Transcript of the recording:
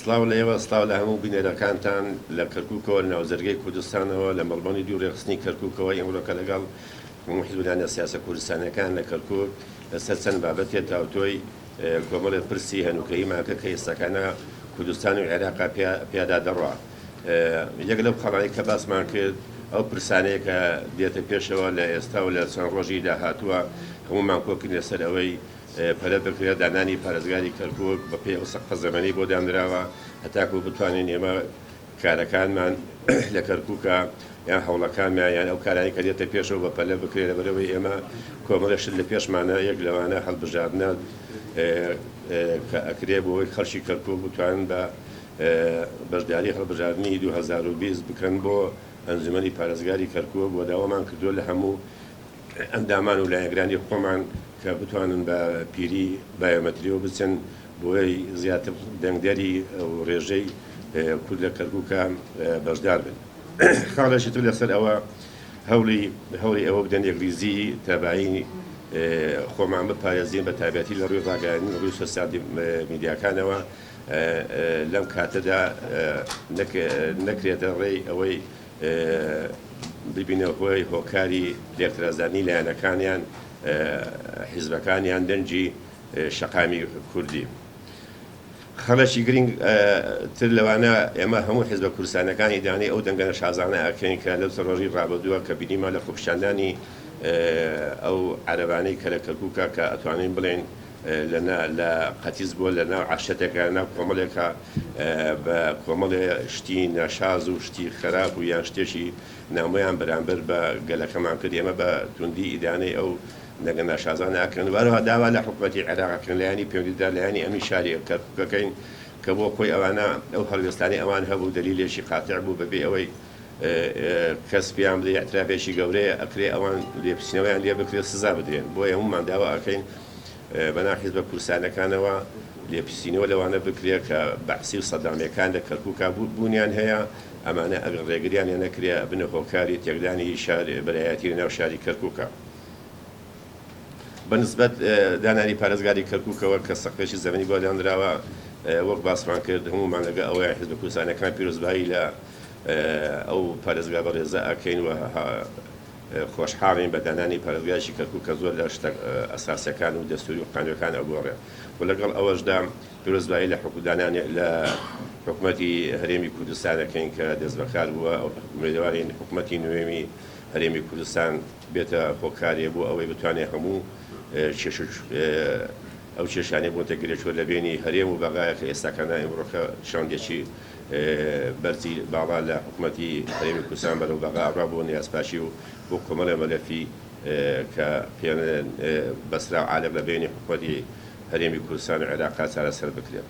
سڵاو لە ئێوە سڵاو لە هەموو بینەرەکانتان لە کەرکووکەوە ناوزەرگەی کوردستانەوە لە مەڵبەندی دوو ڕێخستنی کەرکووکەوە ئێمڕۆکە لەگەڵ هەموو حیزبەکانی سیاسە کوردستانەکان لە کەرکووک لەسەر چەند بابەتێک تاوتۆی کۆمەڵێ پرسی هەنووکەیی ماکە کە ئێستاکانە کوردستان و عێراقا پیادا دەڕوا. یەک لەو خەڵانی کە باسمان کرد ئەو پرسانەیە کە دێتە پێشەوە لە ئێستا و لە چەند ڕۆژی داهاتووە هەمومان کۆکردین لەسەر ئەوەی پەلە بکرێت دانانی پارێزگاری کەرکووک بە پێی ئەو سەقفە زەمەنی بۆ دانراوە هەتاکو بتوانین ئێمە کارەکانمان لە کەرکووکە یان هەوڵەکانمان یان ئەو کارانی کە دێتە پێشەوە بە پەلە بکرێت لەبەرەوەی ئێمە کۆمەڵێشت لە پێشمانە یەک لەوانە هەڵبژاردنە کە ئەکرێ بۆی خەڵکی کەرکووک بتوانن بە بەشداری هەڵبژاردننی 2020 بکەن بۆ ئەنجومەنی پارێزگاری کەرکووک بۆ داوامان کردووە لە هەموو ئەندامان و لایەنگرانی خۆمان کە بتوانن بە پیری بایۆمەتریەوە بچن بۆی زیاتر دەنگدەری و ڕێژەی کورد لە کەرکووکە بەشدار بن. خاڵێکی تر لەسەر ئەوە هەوڵی ئەوە بدەن یەکلیزی تابایی خۆمان بپارێزین بە تایبەتی لە ڕووی ڕاگەیاندن ڕووی سۆسیال میدیاکانەوە لەم کاتەدا نەکرێتە ڕێی ئەوەی ببینە هۆی هۆکاری لێکترازانی لایەنەکانیان حیزبەکانیان دەنجی شەقامی کوردی. خەڵەکی گرنگ تر لەوانە ئێمە هەموو حیزبە کوردستانەکانی دانی ئەو دەنگە شازانە ئەکەین کە لەو ڕۆژی ڕابردووە کە بینیمە لە خۆپیشاندانی ئەو عەرەبانەی کە لە کەرکووکە کە ئەتوانین بڵێن لە قەتیز بۆ لە ناو عاشەتێکە ناو کۆمەڵێکە بە کۆمەڵێ شتی نەشاز و شتی خراپ و یان شتێکی نامۆیان بەرامبەر بە گەلەکەمان کرد ئێمە بە توندی ئیدانەی ئەو نەگە ناشازانە ئاکەن وارەوە داوا لە حکوومەتی عێراقەکەن لایانی پەیوەندیدار لایانی ئەمی شاری کەرکووکەکەین کە بۆ خۆی ئەوانە ئەو هەڵوێستانی ئەوان هەبوو دلیلێکی قاتع بوو بەبێ ئەوەی کەس پیان بدە ئەترافێکی گەورەیە ئەکرێ ئەوان لێپسینەوەیان لێ بکرێت سزا بدرێن بۆیە هەمومان داوا ئەکەین بەناو حیزبە کوردستانەکانەوە لێپسینەوە لەوانە بکرێت کە بەعسی و سەدامیەکان لە کەرکووکە بوونیان هەیە ئەمانە ئەگەر ڕێگریان نەکرێ بنە هۆکاری تێکدانی بەلایەتی لەناو شاری کەرکووکە. بەنسبەت دانانی پارێزگاری کەرکووکەوە کە سەقفێکی زەمەنی بۆ دانراوە وەک باسمان کرد هەمومان لەگە ئەوەیە حیزبە کوردستانەکان پیرۆزبایی لە ئەو پارێزگا بەڕێزە ئەکەین و خۆشحاڵین بە دانانی پارێزگایشی کەرکووک کە زۆر لە شتە ئەساسیەکان و دەستوری و قانونیەکان ئەگۆڕێ و لەگەڵ ئەوەشدا پیرۆزبایی لە حکومدانانی لە حکوومەتی هەرێمی کوردستانەکەین کە دەست بەکار بووە ئومێدوارین حکوومەتی نوێمی هەرێمی کوردستان بێتە هۆکارێ بۆ ئەوەی بتوانێت هەموو ئەو کێشانەی بۆ تەگرێتوە لە بینی هەرێم و بەغایە کە ئێستاکانە ئێمڕۆکە شاندێکی بەرزی باڵا لە حکوومەتی هەرێمی کوردستان بەرەو بەغا ئاڕا بۆ نیازپاشی و بۆ کۆمەڵێ مەلەفی کە پێڵێن بەسرا و عالەق لە بینی حکوومەتی هەرێمی کوردستان و عێراقا چارەسەر بکرێت.